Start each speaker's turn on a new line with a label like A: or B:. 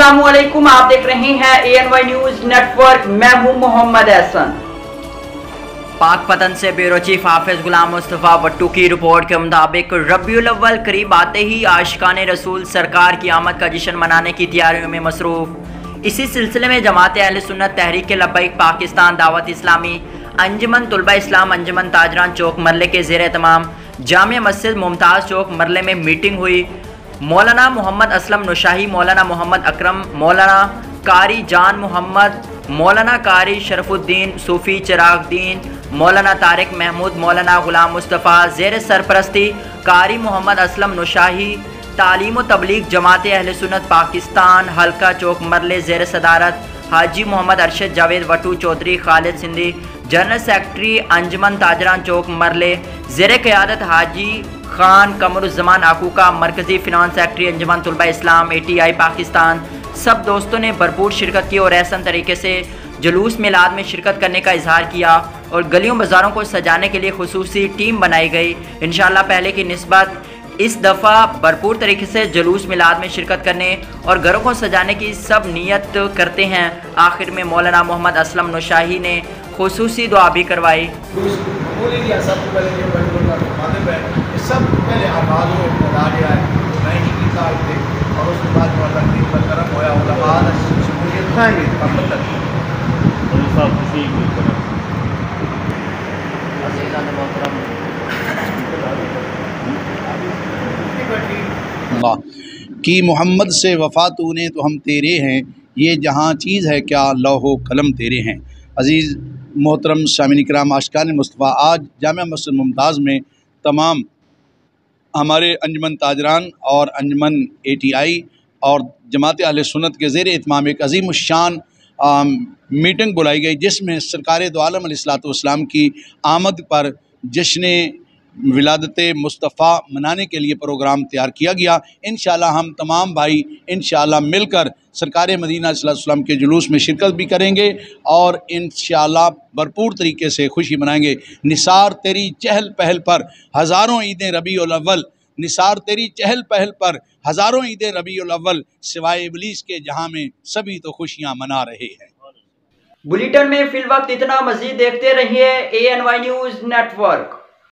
A: अस्सलामुअलैकुम, आप देख रहे हैं ANY न्यूज नेटवर्क। मैं हूं मोहम्मद एहसन। पाक पतन से ब्यूरो चीफ हाफिज गुलाम मुस्तफ़ा भट्टू की रिपोर्ट के मुताबिक रबीउल अव्वल करीब आते ही आशिकाने रसूल सरकार की आमद का जश्न मनाने की तैयारियों में मसरूफ़। इसी सिलसिले में जमात अहले सुन्नत तहरीक लब्बैक पाकिस्तान दावत इस्लामी अंजुमन तुलबा इस्लाम अंजुमन ताजरान चौक मरले के ज़ेर एहतमाम जामिया मस्जिद मुमताज़ चौक मरले में मीटिंग हुई। मौलाना मोहम्मद असलम नुशाही, मौलाना मोहम्मद अकरम, मौलाना कारी जान मोहम्मद, मौलाना कारी शरफुद्दीन सूफ़ी चिरागदीन, मौलाना तारिक महमूद, मौलाना गुलाम मुस्तफ़ा ज़ेर सरपरस्ती कारी मोहम्मद असलम नुशाही, तालीम व तबलीग जमात अहले सुन्नत पाकिस्तान हल्का चौक मरले ज़ेर सदारत हाजी मोहम्मद अरशद जावेद वटू चौधरी खालिद सिंधी, जनरल सेक्रेटरी अंजुमन ताजरान चौक मरले ज़ेर क़यादत हाजी खान कमरुज़्ज़मान आकूका, मरकज़ी फिनांस सेक्रेटरी अंजुमन तुलबा इस्लाम ATI पाकिस्तान। सब दोस्तों ने भरपूर शिरकत की और एहसन तरीके से जुलूस मिलाद में शिरकत करने का इजहार किया और गलियों बाज़ारों को सजाने के लिए खुसूसी टीम बनाई गई। इंशाअल्लाह पहले की निस्बत इस दफ़ा भरपूर तरीके से जुलूस मिलाद में शिरकत करने और घरों को सजाने की सब नियत करते हैं। आखिर में मौलाना मोहम्मद असलम नुशाही ने खुसूसी दुआ भी करवाई।
B: सब पहले आबाद हो इब्तदा है 90 साल थे और उसके बाद जो तकलीफ बरकरार होया उलमा शमूलियत खाएंगे तब तक कि मोहम्मद से वफ़ा तूने तो हम तेरे हैं, ये जहाँ चीज़ है क्या लौहो कलम तेरे हैं। अज़ीज़ मोहतरम सामिन इकराम आशिकान मुस्तफ़ा, आज जामिया मस्जिद मुमताज़ में तमाम हमारे अंजुमन ताजरान और अंजुमन ATI और जमात अहले सुन्नत के ज़ेर एहतमाम एक अज़ीम शान मीटिंग बुलाई गई, जिसमें सरकार दो आलम अलैहिस्सलाम की आमद पर जश्न विलादत मुस्तफ़ा मनाने के लिए प्रोग्राम तैयार किया गया। इंशाअल्लाह हम तमाम भाई इंशाअल्लाह मिलकर सरकार मदीना सल्लल्लाहु के जुलूस में शिरकत भी करेंगे और इंशाअल्लाह भरपूर तरीके से खुशी मनाएंगे। निसार तेरी चहल पहल पर हज़ारों ईदें रबीउल अव्वल, निसार तेरी चहल पहल पर हज़ारों ईदें रबीउल अव्वल, सिवाय इब्लीस के जहाँ में सभी तो खुशियाँ मना रहे हैं।
A: बुलेटिन में फिल वक्त इतना, मज़ीद देखते रहिए ANY न्यूज़ नेटवर्क।